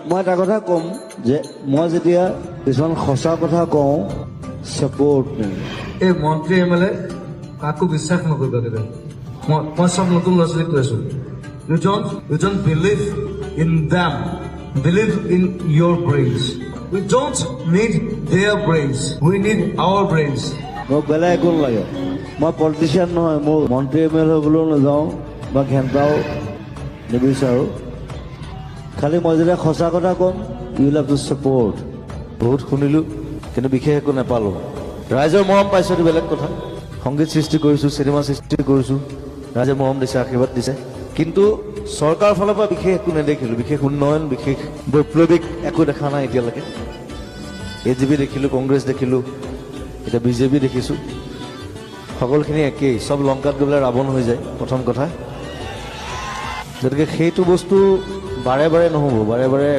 মই এটা কথা ক'ম যে মই যেতিয়া কিছুমান সঁচা কথা কওঁ ছাপোৰ্ট এই মন্ত্ৰী MLA কাকো বিশ্বাস নকৰিবা কেতিয়াও মই সব নতুন ল'ৰা ছোৱালীক কৈ আছো you don't believe in them believe in your brains we don't need their brains we need our brains মোক বেলেগ একো নালাগে মই পলিটিচিয়ান নহয় মোৰ মন্ত্ৰী MLA হ'বলৈও নাযাওঁ বা ঘেণ্টাও নিবিচাৰোঁ খালি মই যেতিয়া সঁচা কথা ক'ম ইউ হেভ টু ছাপোৰ্ট বহুত শুনিলোঁ কিন্তু বিশেষ একো নাপালোঁ ৰাইজৰ মৰম পাইছোঁ এইটো বেলেগ কথা সংগীত সৃষ্টি কৰিছোঁ চিনেমা সৃষ্টি কৰিছোঁ ৰাইজে মৰম দিছে আশীৰ্বাদ দিছে কিন্তু চৰকাৰৰ ফালৰ পৰা বিশেষ একো নেদেখিলোঁ বিশেষ উন্নয়ন বিশেষ বৈপ্লৱিক একো দেখা নাই এতিয়ালৈকে AJP দেখিলোঁ কংগ্ৰেছ দেখিলোঁ এতিয়া BJP দেখিছোঁ সকলোখিনি একেই চব লংকাত গ'লে ৰাৱণ হৈ যায় প্ৰথম কথা গতিকে সেইটো বস্তু বাৰে বাৰে নহ'ব বাৰে বাৰে